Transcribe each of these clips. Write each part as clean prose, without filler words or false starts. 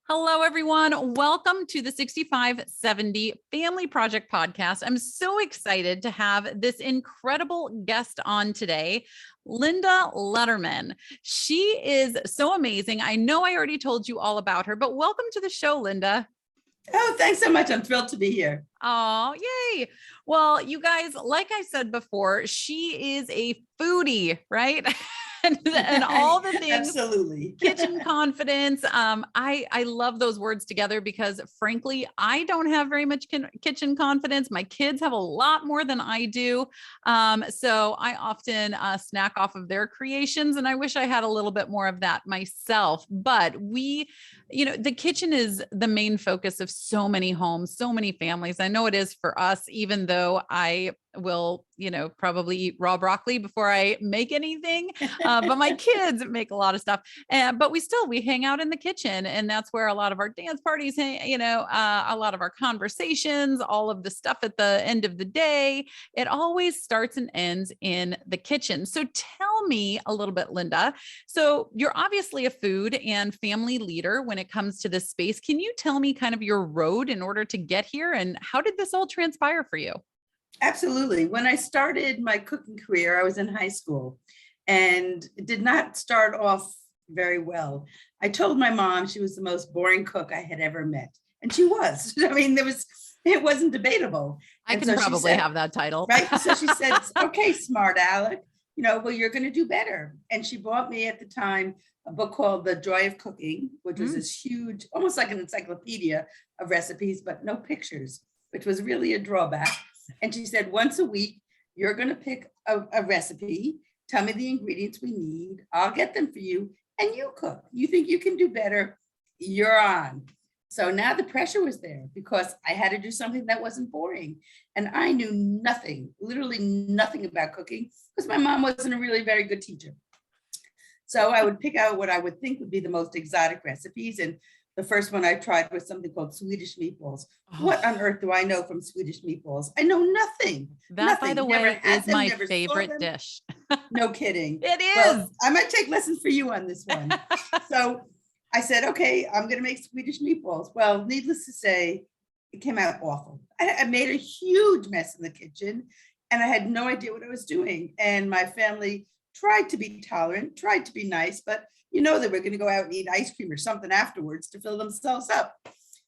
Hello, everyone. Welcome to the 6570 Family Project Podcast. I'm so excited to have this incredible guest on today, Linda Lederman. She is so amazing. I know I already told you all about her, but welcome to the show, Linda. Oh, thanks so much. I'm thrilled to be here. Oh, yay. Well, you guys, like I said before, she is a foodie, right? and all the things. Absolutely. Kitchen confidence. I love those words together because frankly, I don't have very much kitchen confidence. My kids have a lot more than I do. So I often snack off of their creations, and I wish I had a little bit more of that myself. But the kitchen is the main focus of so many homes, so many families. I know it is for us, even though I will, probably eat raw broccoli before I make anything. But my kids make a lot of stuff. But we hang out in the kitchen, and that's where a lot of our dance parties, a lot of our conversations, all of the stuff at the end of the day, it always starts and ends in the kitchen. So tell me a little bit, Linda. So you're obviously a food and family leader when it comes to this space. Can you tell me kind of your road in order to get here, and how did this all transpire for you? Absolutely. When I started my cooking career, I was in high school and it did not start off very well. I told my mom she was the most boring cook I had ever met. And she was. I mean, it wasn't debatable. I can probably have that title. Right. So she said, okay, smart Alec, well, you're going to do better. And she bought me at the time a book called The Joy of Cooking, which was this huge, almost like an encyclopedia of recipes, but no pictures, which was really a drawback. And she said, once a week, you're going to pick a recipe, tell me the ingredients we need, I'll get them for you, and you cook. You think you can do better, you're on. So now the pressure was there because I had to do something that wasn't boring. And I knew nothing, literally nothing about cooking because my mom wasn't a really very good teacher. So I would pick out what I would think would be the most exotic recipes. And the first one I tried was something called Swedish meatballs. Oh. What on earth do I know from Swedish meatballs? I know nothing. That, nothing. By the way, is my favorite dish. No kidding. It is. Well, I might take lessons for you on this one. So I said, okay, I'm going to make Swedish meatballs. Well, needless to say, it came out awful. I made a huge mess in the kitchen and I had no idea what I was doing. And my family tried to be tolerant, tried to be nice, but they were going to go out and eat ice cream or something afterwards to fill themselves up.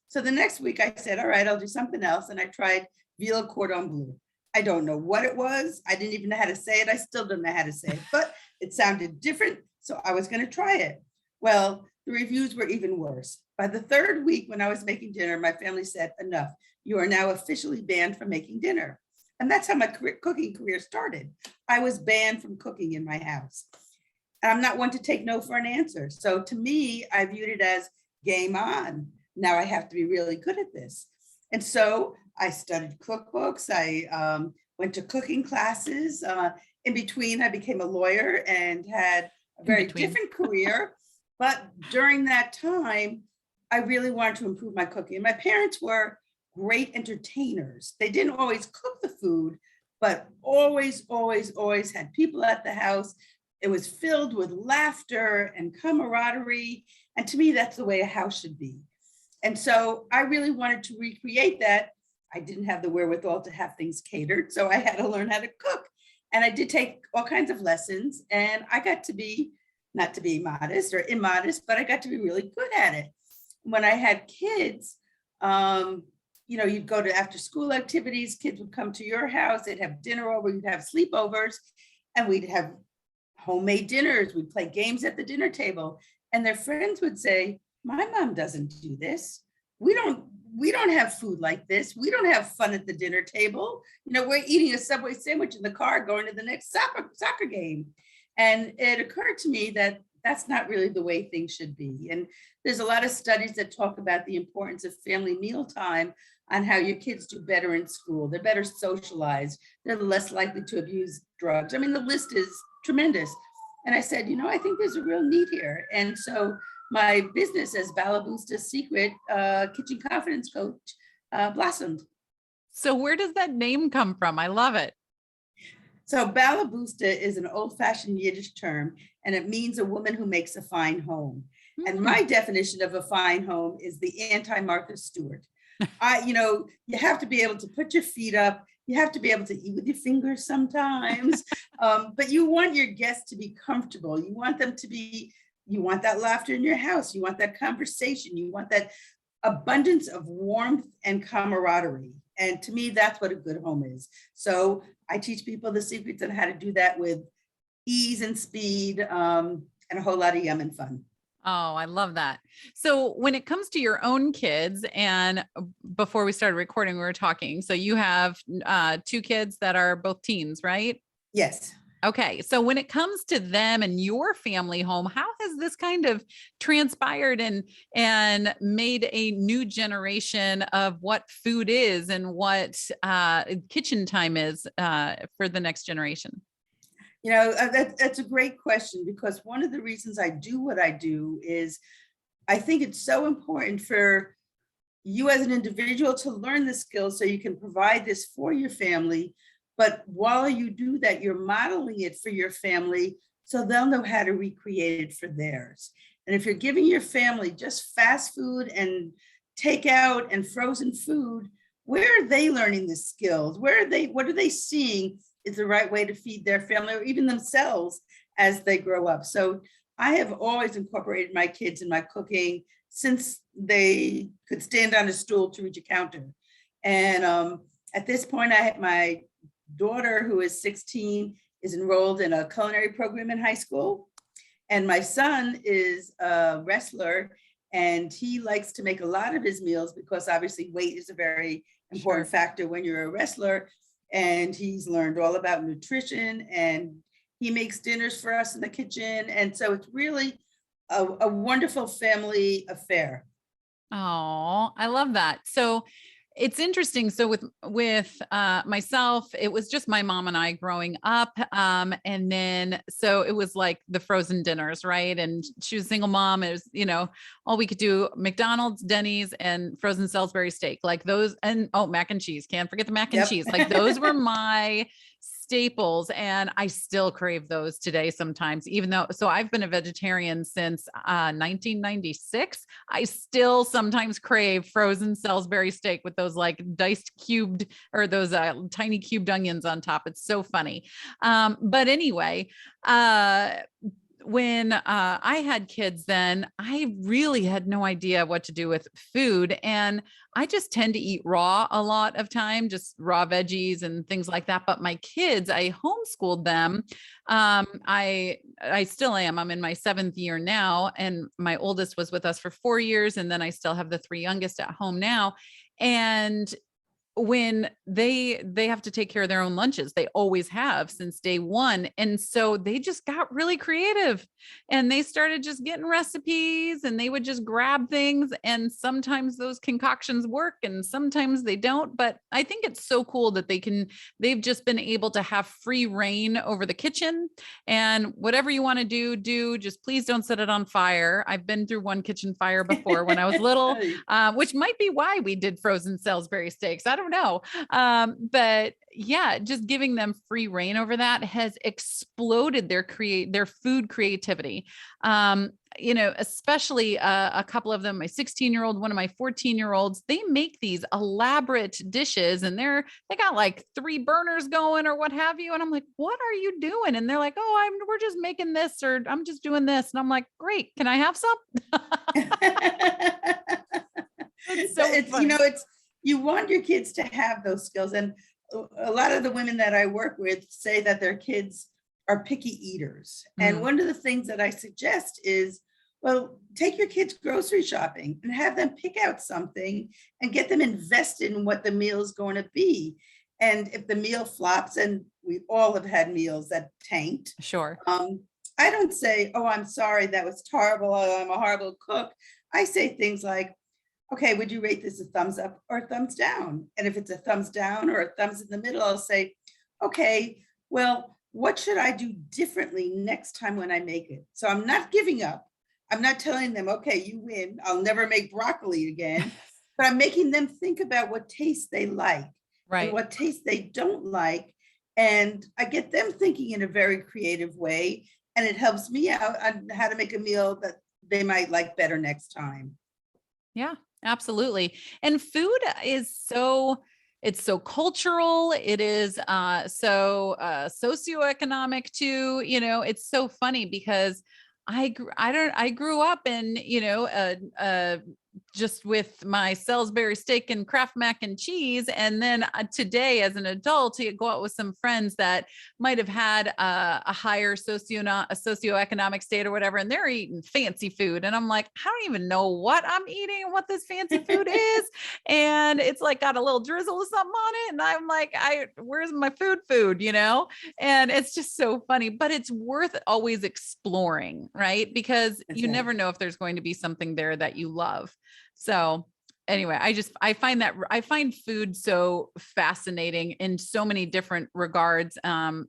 So the next week I said, all right, I'll do something else. And I tried veal cordon bleu. I don't know what it was. I didn't even know how to say it. I still don't know how to say it, but it sounded different. So I was going to try it. Well, the reviews were even worse. By the third week when I was making dinner, my family said, enough, you are now officially banned from making dinner. And that's how my cooking career started. I was banned from cooking in my house. I'm not one to take no for an answer. So to me, I viewed it as game on. Now I have to be really good at this. And so I studied cookbooks. I went to cooking classes. In between, I became a lawyer and had a very different career. But during that time, I really wanted to improve my cooking. My parents were great entertainers. They didn't always cook the food, but always, always, always had people at the house. It was filled with laughter and camaraderie. And to me, that's the way a house should be. And so I really wanted to recreate that. I didn't have the wherewithal to have things catered, so I had to learn how to cook. And I did take all kinds of lessons, and I got to be, not to be modest or immodest, but I got to be really good at it. When I had kids, you'd go to after school activities, kids would come to your house, they'd have dinner over, you'd have sleepovers, and we'd have homemade dinners. We'd play games at the dinner table, and their friends would say, my mom doesn't do this. We don't have food like this. We don't have fun at the dinner table. We're eating a Subway sandwich in the car, going to the next soccer game. And it occurred to me that that's not really the way things should be. And there's a lot of studies that talk about the importance of family mealtime on how your kids do better in school. They're better socialized. They're less likely to abuse drugs. I mean, the list is tremendous. And I said, I think there's a real need here. And so my business as Balabusta's Secret Kitchen Confidence Coach blossomed. So where does that name come from? I love it. So Balabusta is an old-fashioned Yiddish term, and it means a woman who makes a fine home. And Hmm. my definition of a fine home is the anti-Martha Stewart. You have to be able to put your feet up. You have to be able to eat with your fingers sometimes. But you want your guests to be comfortable. You want that laughter in your house. You want that conversation. You want that abundance of warmth and camaraderie. And to me, that's what a good home is. So I teach people the secrets on how to do that with ease and speed, and a whole lot of yum and fun. Oh, I love that. So when it comes to your own kids, and before we started recording, we were talking. So you have two kids that are both teens, right? Yes. Okay. So when it comes to them and your family home, how has this kind of transpired and made a new generation of what food is and what kitchen time is for the next generation? That's a great question, because one of the reasons I do what I do is I think it's so important for you as an individual to learn the skills so you can provide this for your family. But while you do that, you're modeling it for your family so they'll know how to recreate it for theirs. And if you're giving your family just fast food and takeout and frozen food, where are they learning the skills? What are they seeing is the right way to feed their family or even themselves as they grow up? So I have always incorporated my kids in my cooking since they could stand on a stool to reach a counter. And at this point, I have my daughter, who is 16, is enrolled in a culinary program in high school. And my son is a wrestler, and he likes to make a lot of his meals because obviously weight is a very important factor when you're a wrestler. And he's learned all about nutrition, and he makes dinners for us in the kitchen. And so it's really a wonderful family affair. Oh, I love that. So it's interesting. So with myself, it was just my mom and I growing up. And then so it was like the frozen dinners, right? And she was a single mom. It was, all we could do McDonald's, Denny's, and frozen Salisbury steak, like those, and mac and cheese. Can't forget the mac and Yep. cheese. Like those were my staples, and I still crave those today sometimes, even though, so I've been a vegetarian since 1996. I still sometimes crave frozen Salisbury steak with those like diced cubed, or those tiny cubed onions on top. It's so funny. But anyway, when I had kids, then I really had no idea what to do with food. And I just tend to eat raw a lot of time, just raw veggies and things like that. But my kids, I homeschooled them. I still am. I'm in my 7th year now, and my oldest was with us for 4 years. And then I still have the 3 youngest at home now. And when they have to take care of their own lunches, they always have since day one. And so they just got really creative, and they started just getting recipes, and they would just grab things. And sometimes those concoctions work and sometimes they don't. But I think it's so cool that they've just been able to have free reign over the kitchen, and whatever you want to do, just please don't set it on fire. I've been through one kitchen fire before when I was little, which might be why we did frozen Salisbury steaks. I don't know. But yeah, just giving them free reign over that has exploded their food creativity. Especially a couple of them, my 16-year-old, one of my 14-year-olds, they make these elaborate dishes, and they got like 3 burners going or what have you. And I'm like, what are you doing? And they're like, we're just making this, or I'm just doing this. And I'm like, great. Can I have some? It's so funny. You want your kids to have those skills. And a lot of the women that I work with say that their kids are picky eaters. And one of the things that I suggest is, well, take your kids grocery shopping and have them pick out something and get them invested in what the meal is going to be. And if the meal flops, and we all have had meals that tanked. Sure. I don't say, oh, I'm sorry, that was terrible. Oh, I'm a horrible cook. I say things like, okay, would you rate this a thumbs up or a thumbs down? And if it's a thumbs down or a thumbs in the middle, I'll say, okay, well, what should I do differently next time when I make it? So I'm not giving up. I'm not telling them, okay, you win. I'll never make broccoli again. But I'm making them think about what taste they like, right, and what taste they don't like. And I get them thinking in a very creative way. and it helps me out on how to make a meal that they might like better next time. Yeah, absolutely. And food is it's so cultural. It is so socioeconomic too. It's so funny because I grew up in, just with my Salisbury steak and Kraft mac and cheese. And then today as an adult, to go out with some friends that might have had a higher socioeconomic state or whatever, and they're eating fancy food. And I'm like, I don't even know what I'm eating and what this fancy food is. And it's like got a little drizzle of something on it. And I'm like, where's my food, And it's just so funny, but it's worth always exploring, right? Because you never know if there's going to be something there that you love. So anyway, I find food so fascinating in so many different regards.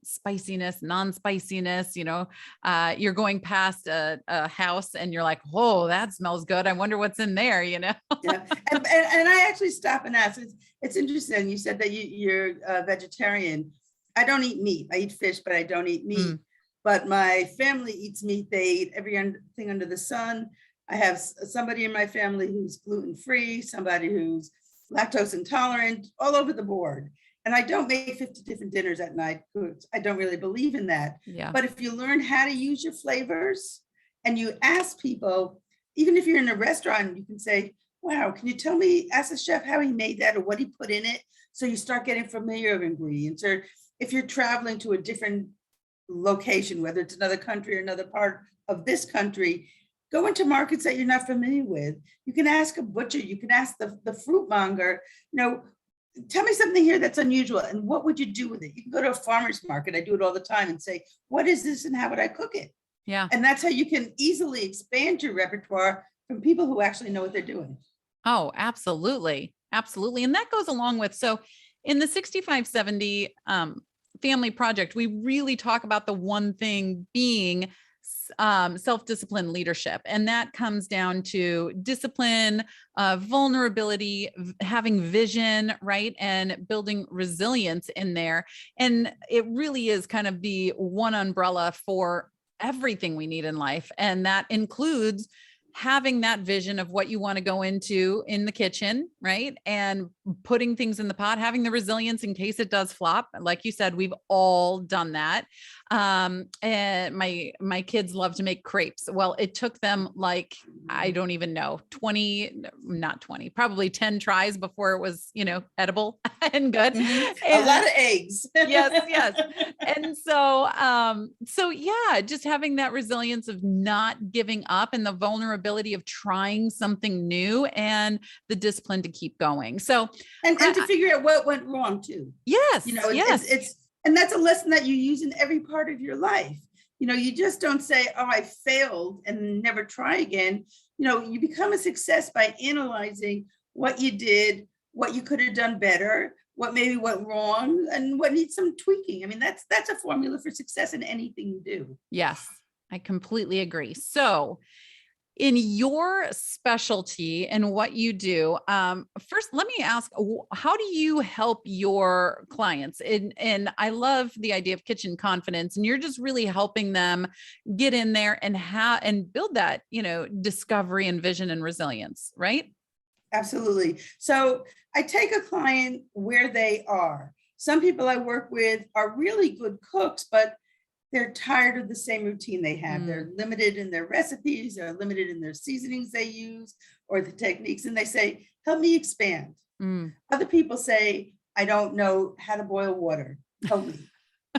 Spiciness, non-spiciness, you're going past a house and you're like, oh, that smells good. I wonder what's in there, Yeah. And I actually stop and ask. It's interesting. You said that you're a vegetarian. I don't eat meat. I eat fish, but I don't eat meat. But my family eats meat. They eat everything under the sun. I have somebody in my family who's gluten-free, somebody who's lactose intolerant, all over the board. And I don't make 50 different dinners at night. I don't really believe in that. Yeah. But if you learn how to use your flavors and you ask people, even if you're in a restaurant, you can say, wow, can you tell me, ask the chef how he made that or what he put in it? So you start getting familiar with ingredients. Or if you're traveling to a different location, whether it's another country or another part of this country, go into markets that you're not familiar with. You can ask a butcher, you can ask the fruit monger, tell me something here that's unusual and what would you do with it? You can go to a farmer's market. I do it all the time and say, what is this and how would I cook it? Yeah. And that's how you can easily expand your repertoire from people who actually know what they're doing. Oh, absolutely. Absolutely. And that goes along with, so in the 6570 family project, we really talk about the one thing being self-discipline leadership. And that comes down to discipline, vulnerability, having vision, right? And building resilience in there. And it really is kind of the one umbrella for everything we need in life. And that includes having that vision of what you want to go into in the kitchen, right? And putting things in the pot, having the resilience in case it does flop. Like you said, we've all done that. And my kids love to make crepes. Well, it took them like, I don't even know, probably 10 tries before it was, edible and good. Mm-hmm. And a lot of eggs. yes. And so yeah, just having that resilience of not giving up and the vulnerability of trying something new and the discipline to keep going. So, and to figure out what went wrong too. Yes. It's and that's a lesson that you use in every part of your life. You just don't say, oh, I failed and never try again. You become a success by analyzing what you did, what you could have done better, what maybe went wrong, and what needs some tweaking. I mean, that's a formula for success in anything you do. Yes, I completely agree. So in your specialty and what you do, first, let me ask, how do you help your clients? And I love the idea of kitchen confidence, and you're just really helping them get in there and build that, discovery and vision and resilience, right? Absolutely. So I take a client where they are. Some people I work with are really good cooks, but they're tired of the same routine they have. They're limited in their recipes, they're limited in their seasonings they use or the techniques. And they say, help me expand. Other people say, I don't know how to boil water. Help me.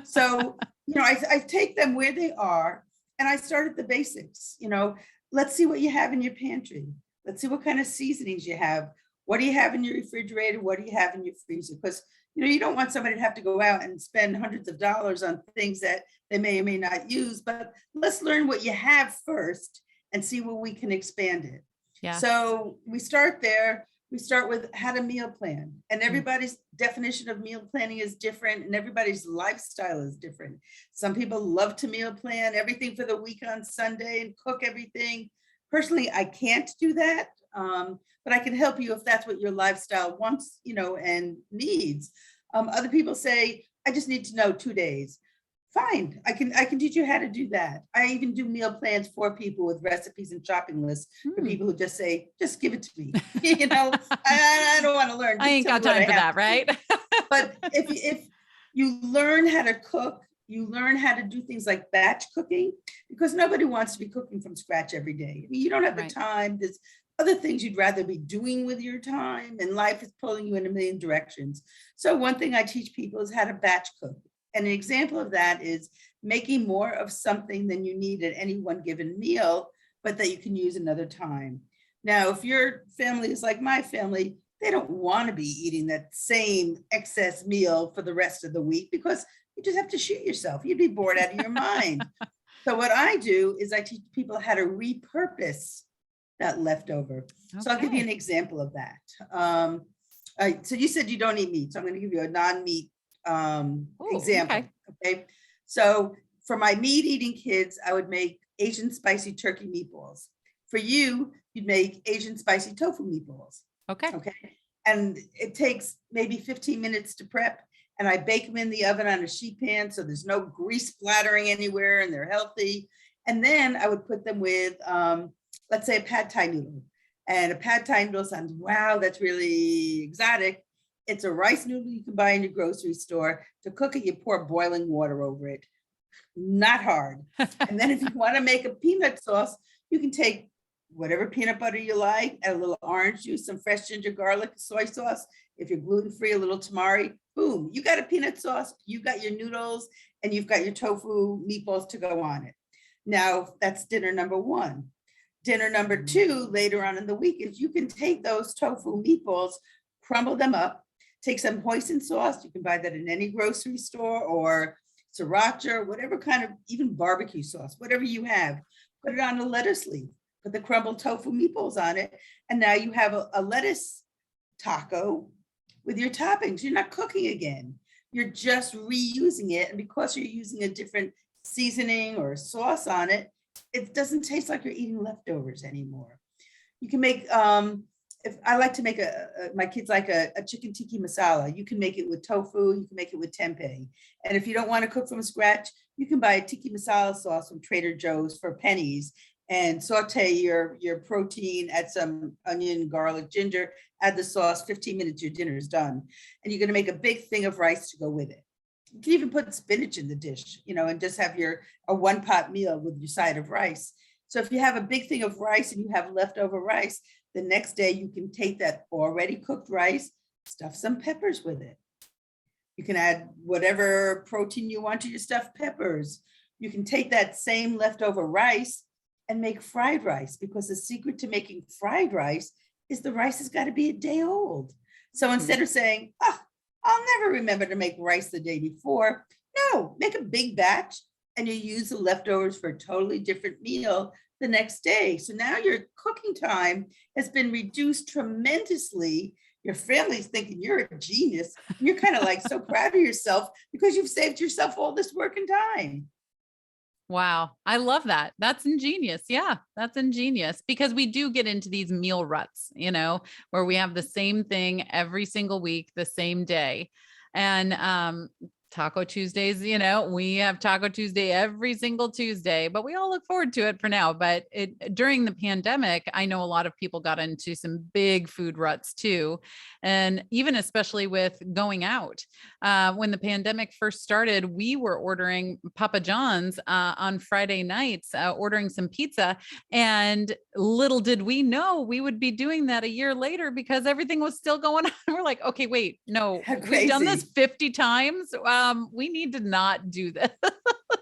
So, I take them where they are and I start at the basics. Let's see what you have in your pantry. Let's see what kind of seasonings you have. What do you have in your refrigerator? What do you have in your freezer? Because you don't want somebody to have to go out and spend hundreds of dollars on things that they may or may not use, but let's learn what you have first and see where we can expand it. Yeah. So we start there. We start with how to meal plan, and everybody's definition of meal planning is different and everybody's lifestyle is different. Some people love to meal plan everything for the week on Sunday and cook everything. Personally, I can't do that, but I can help you if that's what your lifestyle wants, and needs. Other people say, I just need to know 2 days. fine. I can teach you how to do that. I even do meal plans for people with recipes and shopping lists for people who just say, just give it to me. I don't want to learn. I Just ain't tell me got what time I for have that, to do. right? But if you learn how to cook, you learn how to do things like batch cooking, because nobody wants to be cooking from scratch every day. I mean, you don't have the Right. time. There's other things you'd rather be doing with your time, and life is pulling you in a million directions. So one thing I teach people is how to batch cook. And an example of that is making more of something than you need at any one given meal, but that you can use another time. Now, if your family is like my family, they don't want to be eating that same excess meal for the rest of the week, because you just have to shoot yourself. You'd be bored out of your mind. So what I do is I teach people how to repurpose that leftover. So I'll give you an example of that. So you said you don't eat meat, so I'm going to give you a non-meat example. Okay. So for my meat eating kids, I would make Asian spicy turkey meatballs. For you, you'd make Asian spicy tofu meatballs. Okay. And it takes maybe 15 minutes to prep, and I bake them in the oven on a sheet pan, so there's no grease splattering anywhere, and they're healthy. And then I would put them with, let's say, a pad thai noodle. And a pad thai noodle sounds, wow, that's really exotic. It's a rice noodle you can buy in your grocery store. To cook it, you pour boiling water over it. Not hard. And then if you want to make a peanut sauce, you can take whatever peanut butter you like, add a little orange juice, some fresh ginger, garlic, soy sauce. If you're gluten-free, a little tamari, boom, you got a peanut sauce, you got your noodles, and you've got your tofu meatballs to go on it. Now, that's dinner number one. Dinner number two, later on in the week, is you can take those tofu meatballs, crumble them up, take some hoisin sauce. You can buy that in any grocery store, or sriracha, whatever kind of, even barbecue sauce, whatever you have. Put it on a lettuce leaf, put the crumbled tofu meatballs on it, and now you have a lettuce taco with your toppings. You're not cooking again. You're just reusing it. And because you're using a different seasoning or sauce on it, it doesn't taste like you're eating leftovers anymore. You can make, if I like to make my kids like a chicken tikka masala. You can make it with tofu, you can make it with tempeh. And if you don't want to cook from scratch, you can buy a tikka masala sauce from Trader Joe's for pennies, and saute your protein, add some onion, garlic, ginger, add the sauce, 15 minutes, your dinner is done. And you're going to make a big thing of rice to go with it. You can even put spinach in the dish, and just have a one pot meal with your side of rice. So if you have a big thing of rice and you have leftover rice, the next day you can take that already cooked rice, stuff some peppers with it. You can add whatever protein you want to your stuffed peppers. You can take that same leftover rice and make fried rice, because the secret to making fried rice is the rice has got to be a day old. So instead of saying, I'll never remember to make rice the day before, no, make a big batch and you use the leftovers for a totally different meal the next day. So now your cooking time has been reduced tremendously. Your family's thinking you're a genius. You're kind of like so proud of yourself because you've saved yourself all this work and time. Wow. I love that. That's ingenious. Yeah, that's ingenious, because we do get into these meal ruts, where we have the same thing every single week, the same day. And Taco Tuesdays, we have Taco Tuesday every single Tuesday, but we all look forward to it for now. But during the pandemic, I know a lot of people got into some big food ruts too. And even especially with going out, when the pandemic first started, we were ordering Papa John's on Friday nights, ordering some pizza. And little did we know we would be doing that a year later, because everything was still going on. We're like, okay, wait, no, we've done this 50 times. We need to not do this.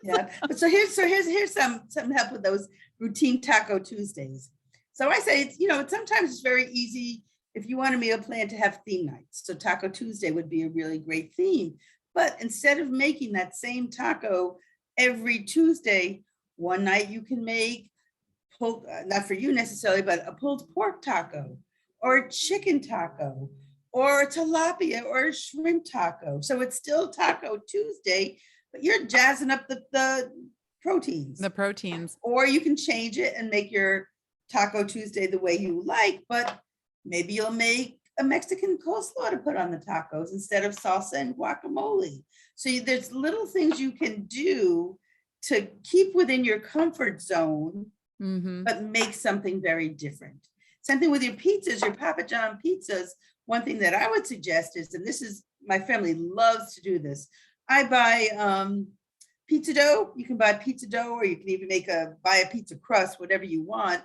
Yeah. But so here's some help with those routine Taco Tuesdays. So I say, sometimes it's very easy if you want a meal plan to have theme nights. So Taco Tuesday would be a really great theme. But instead of making that same taco every Tuesday, one night you can make pulled, not for you necessarily, but a pulled pork taco or a chicken taco or a tilapia or a shrimp taco. So it's still Taco Tuesday, but you're jazzing up the proteins. The proteins. Or you can change it and make your Taco Tuesday the way you like, but maybe you'll make a Mexican coleslaw to put on the tacos instead of salsa and guacamole. So there's little things you can do to keep within your comfort zone, but make something very different. Something with your pizzas, your Papa John pizzas. One thing that I would suggest is, and this is, my family loves to do this. I buy pizza dough. You can buy pizza dough, or you can even buy a pizza crust, whatever you want.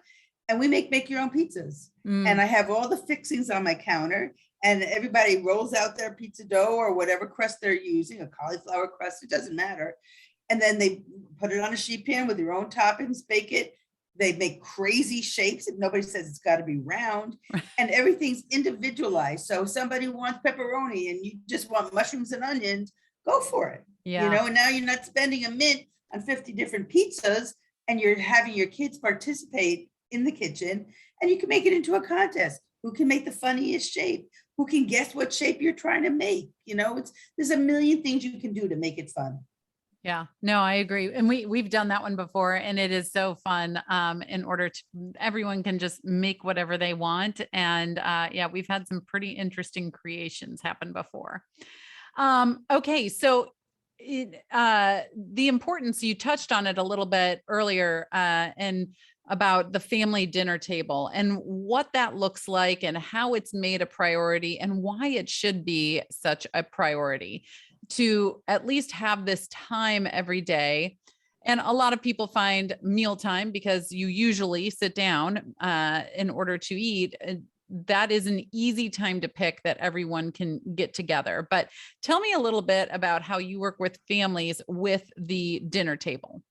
And we make your own pizzas. And I have all the fixings on my counter, and everybody rolls out their pizza dough or whatever crust they're using, a cauliflower crust, it doesn't matter. And then they put it on a sheet pan with your own toppings, bake it. They make crazy shapes, and nobody says it's got to be round, and everything's individualized. So if somebody wants pepperoni and you just want mushrooms and onions, go for it. Yeah. You know, and now you're not spending a mint on 50 different pizzas, and you're having your kids participate in the kitchen, and you can make it into a contest. Who can make the funniest shape? Who can guess what shape you're trying to make? You know, there's a million things you can do to make it fun. Yeah, no, I agree. And we've done that one before, and it is so fun. In order to, everyone can just make whatever they want. And yeah, we've had some pretty interesting creations happen before. Okay. So the importance, you touched on it a little bit earlier, and about the family dinner table and what that looks like and how it's made a priority and why it should be such a priority to at least have this time every day. And a lot of people find mealtime, because you usually sit down in order to eat. That is an easy time to pick that everyone can get together. But tell me a little bit about how you work with families with the dinner table.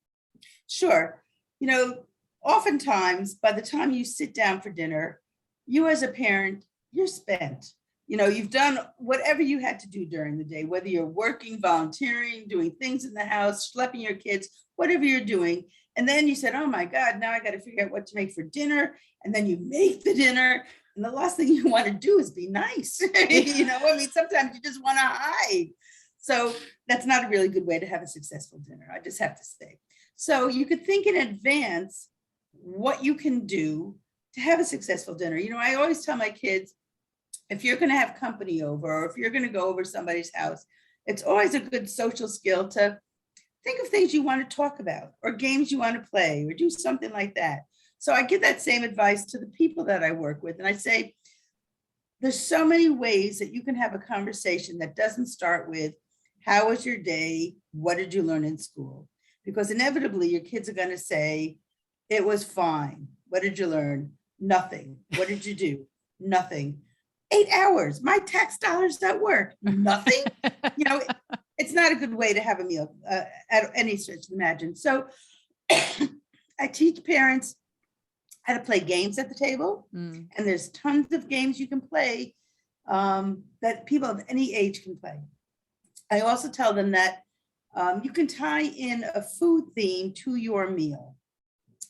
Sure. You know, oftentimes by the time you sit down for dinner, you as a parent, you're spent. You know, you've done whatever you had to do during the day, whether you're working, volunteering, doing things in the house, schlepping your kids, whatever you're doing. And then you said, oh my God, now I got to figure out what to make for dinner. And then you make the dinner. And the last thing you want to do is be nice. You know, I mean, sometimes you just want to hide. So that's not a really good way to have a successful dinner, I just have to say. So you could think in advance what you can do to have a successful dinner. You know, I always tell my kids, if you're going to have company over, or if you're going to go over somebody's house, it's always a good social skill to think of things you want to talk about, or games you want to play, or do something like that. So I give that same advice to the people that I work with. And I say, there's so many ways that you can have a conversation that doesn't start with, how was your day? What did you learn in school? Because inevitably your kids are going to say, it was fine. What did you learn? Nothing. What did you do? Nothing. 8 hours. My tax dollars at work. Nothing. You know, it's not a good way to have a meal at any stretch of the imagination. So I teach parents how to play games at the table. And there's tons of games you can play that people of any age can play. I also tell them that you can tie in a food theme to your meal.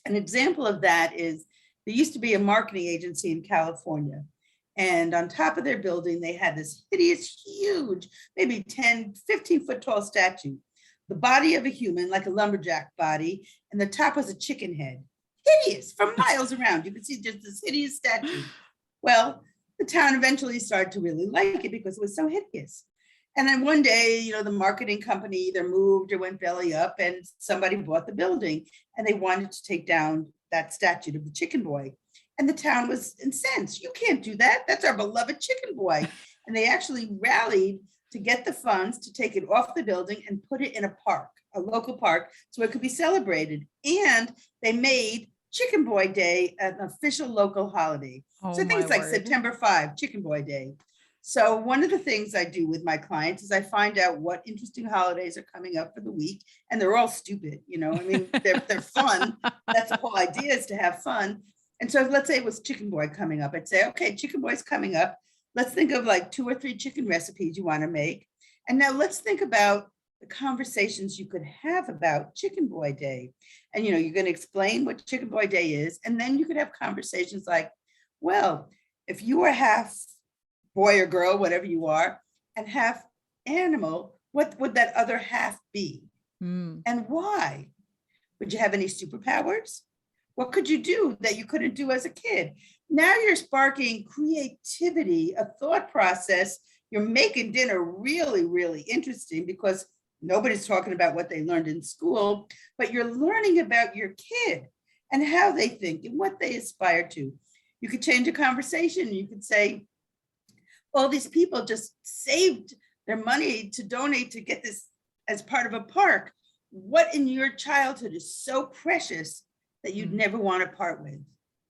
An example of that is, there used to be a marketing agency in California. And on top of their building, they had this hideous, huge, maybe 10, 15 foot tall statue. The body of a human, like a lumberjack body, and the top was a chicken head. Hideous, from miles around. You could see just this hideous statue. Well, the town eventually started to really like it because it was so hideous. And then one day, you know, the marketing company either moved or went belly up, and somebody bought the building, and they wanted to take down that statue of the chicken boy. And the town was incensed. You can't do that. That's our beloved chicken boy. And they actually rallied to get the funds to take it off the building and put it in a park, a local park, so it could be celebrated. And they made Chicken Boy Day an official local holiday. Oh, so things like September 5, Chicken Boy Day. So one of the things I do with my clients is I find out what interesting holidays are coming up for the week, and they're all stupid, you know, I mean, they're fun. That's the whole idea, is to have fun. And so let's say it was Chicken Boy coming up. I'd say, okay, Chicken Boy's coming up. Let's think of like 2 or 3 chicken recipes you want to make. And now let's think about the conversations you could have about Chicken Boy Day. And, you know, you're going to explain what Chicken Boy Day is. And then you could have conversations like, well, if you were half boy or girl, whatever you are, and half animal, what would that other half be? And why? Would you have any superpowers? What could you do that you couldn't do as a kid? Now you're sparking creativity, a thought process. You're making dinner really, really interesting because nobody's talking about what they learned in school, but you're learning about your kid and how they think and what they aspire to. You could change a conversation. You could say, all these people just saved their money to donate to get this as part of a park. What in your childhood is so precious that you'd never want to part with,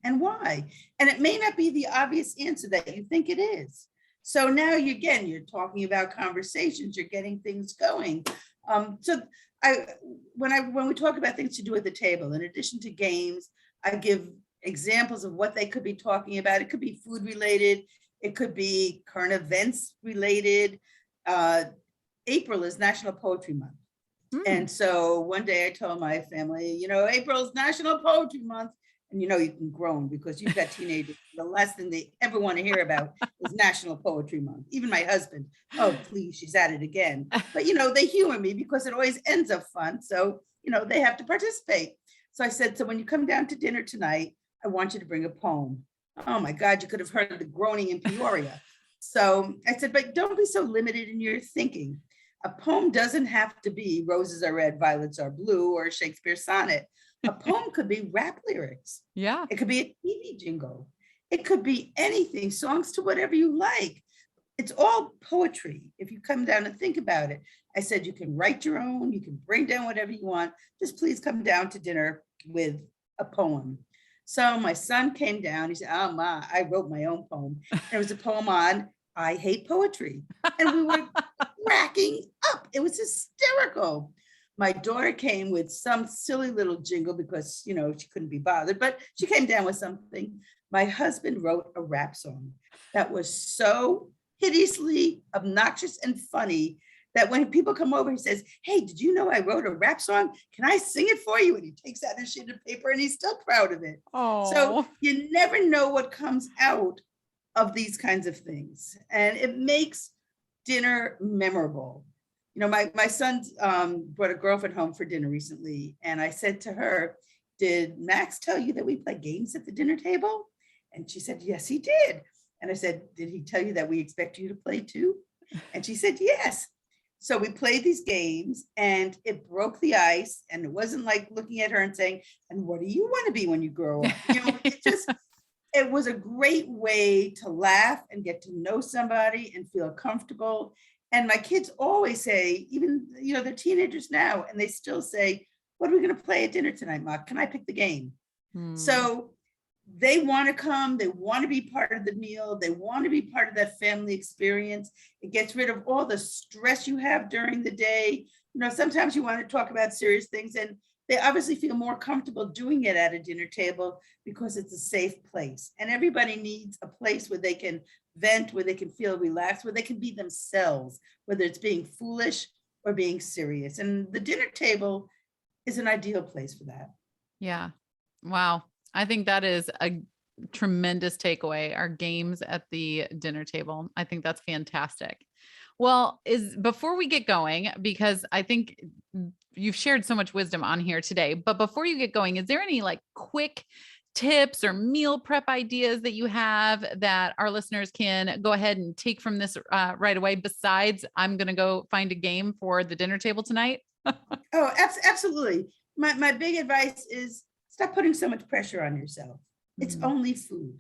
and why? And it may not be the obvious answer that you think it is. So now you're talking about conversations, you're getting things going. When we talk about things to do at the table, in addition to games, I give examples of what they could be talking about. It could be food related. It could be current events related. April is National Poetry Month. And so one day I told my family, April's National Poetry Month. And you can groan because you've got teenagers. The last thing they ever want to hear about is National Poetry Month. Even my husband, oh, please, she's at it again. But, they humor me because it always ends up fun. So, they have to participate. So I said, so when you come down to dinner tonight, I want you to bring a poem. Oh my God, you could have heard the groaning in Peoria. So I said, but don't be so limited in your thinking. A poem doesn't have to be roses are red, violets are blue, or a Shakespeare sonnet. A poem could be rap lyrics. Yeah. It could be a TV jingle. It could be anything, songs to whatever you like. It's all poetry if you come down and think about it. I said, you can write your own, you can bring down whatever you want. Just please come down to dinner with a poem. So my son came down, he said, oh, Ma, I wrote my own poem. And it was a poem on I hate poetry. And we were cracking up. It was hysterical. My daughter came with some silly little jingle because, she couldn't be bothered, but she came down with something. My husband wrote a rap song that was so hideously obnoxious and funny that when people come over, he says, hey, did you know I wrote a rap song? Can I sing it for you? And he takes out a sheet of paper and he's still proud of it. Oh. So you never know what comes out of these kinds of things. And it makes dinner memorable. My son brought a girlfriend home for dinner recently. And I said to her, did Max tell you that we play games at the dinner table? And she said, yes, he did. And I said, did he tell you that we expect you to play too? And she said, yes. So we played these games and it broke the ice. And it wasn't like looking at her and saying, and what do you want to be when you grow up? It was a great way to laugh and get to know somebody and feel comfortable. And my kids always say, even, they're teenagers now, and they still say, what are we going to play at dinner tonight, Ma? Can I pick the game? So they want to come. They want to be part of the meal. They want to be part of that family experience. It gets rid of all the stress you have during the day. Sometimes you want to talk about serious things, and they obviously feel more comfortable doing it at a dinner table because it's a safe place. And everybody needs a place where they can vent, where they can feel relaxed, where they can be themselves, whether it's being foolish or being serious. And the dinner table is an ideal place for that. Yeah. Wow. I think that is a tremendous takeaway, our games at the dinner table. I think that's fantastic. Well, before we get going, because I think you've shared so much wisdom on here today, but before you get going, is there any quick tips or meal prep ideas that you have that our listeners can go ahead and take from this right away? Besides, I'm going to go find a game for the dinner table tonight. Oh, absolutely. My big advice is stop putting so much pressure on yourself. It's only food.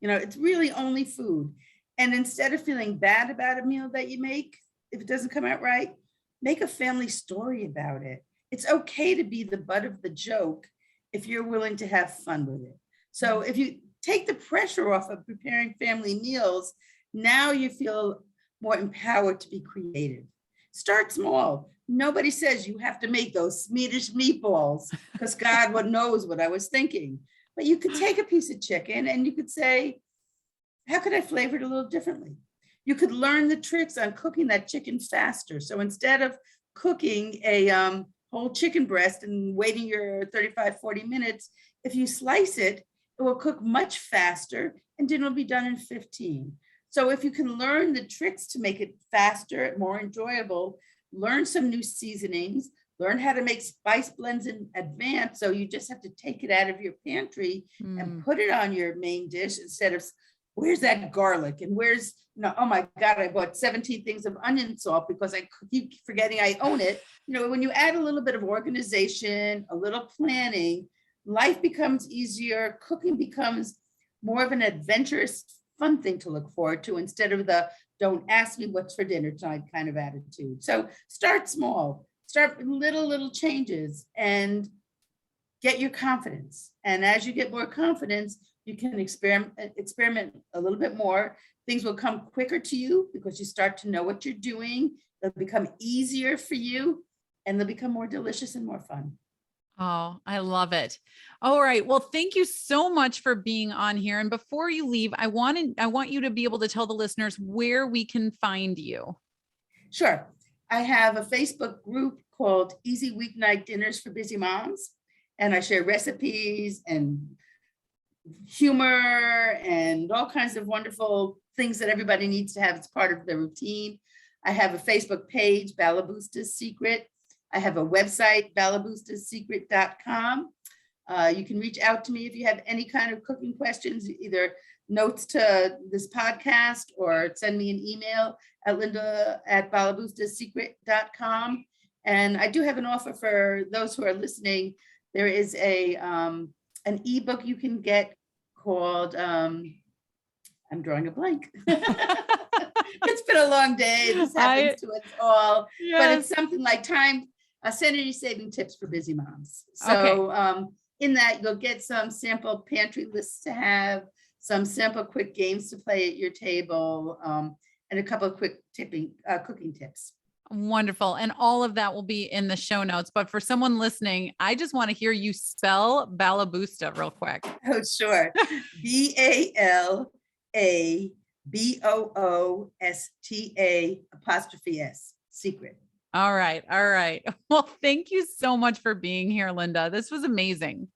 It's really only food. And instead of feeling bad about a meal that you make, if it doesn't come out right, make a family story about it. It's okay to be the butt of the joke if you're willing to have fun with it. So if you take the pressure off of preparing family meals, now you feel more empowered to be creative. Start small. Nobody says you have to make those Swedish meatballs because God knows what I was thinking. But you could take a piece of chicken and you could say, how could I flavor it a little differently? You could learn the tricks on cooking that chicken faster. So instead of cooking a whole chicken breast and waiting your 35, 40 minutes, if you slice it, it will cook much faster and dinner will be done in 15. So if you can learn the tricks to make it faster, more enjoyable, learn some new seasonings, learn how to make spice blends in advance. So you just have to take it out of your pantry and put it on your main dish instead of, where's that garlic? And where's, oh my God, I bought 17 things of onion salt because I keep forgetting I own it. When you add a little bit of organization, a little planning, life becomes easier. Cooking becomes more of an adventurous, fun thing to look forward to instead of the don't ask me what's for dinner tonight kind of attitude. So start small, start with little changes and get your confidence. And as you get more confidence, you can experiment a little bit more. Things will come quicker to you because you start to know what you're doing. They'll become easier for you and they'll become more delicious and more fun. Oh, I love it. All right. Well, thank you so much for being on here. And before you leave, I want you to be able to tell the listeners where we can find you. Sure. I have a Facebook group called Easy Weeknight Dinners for Busy Moms. And I share recipes and humor and all kinds of wonderful things that everybody needs to have as part of their routine. I have a Facebook page, Balabusta's Secret. I have a website, balabustasecret.com. You can reach out to me if you have any kind of cooking questions, either notes to this podcast or send me an email at linda@balabustasecret.com. And I do have an offer for those who are listening. There is an ebook you can get called, I'm drawing a blank. It's been a long day. This happens to us all. Yes. But it's something like sanity saving tips for busy moms. So in that, you'll get some sample pantry lists to have, some sample quick games to play at your table, and a couple of quick cooking tips. Wonderful. And all of that will be in the show notes. But for someone listening, I just want to hear you spell Balabusta real quick. Oh, sure. BALABOOSTA''S, secret. All right. All right. Well, thank you so much for being here, Linda. This was amazing.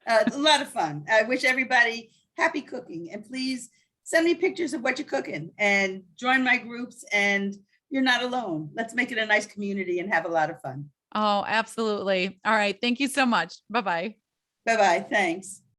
A lot of fun. I wish everybody happy cooking, and please send me pictures of what you're cooking and join my groups, and you're not alone. Let's make it a nice community and have a lot of fun. Oh, absolutely. All right. Thank you so much. Bye-bye. Bye-bye. Thanks.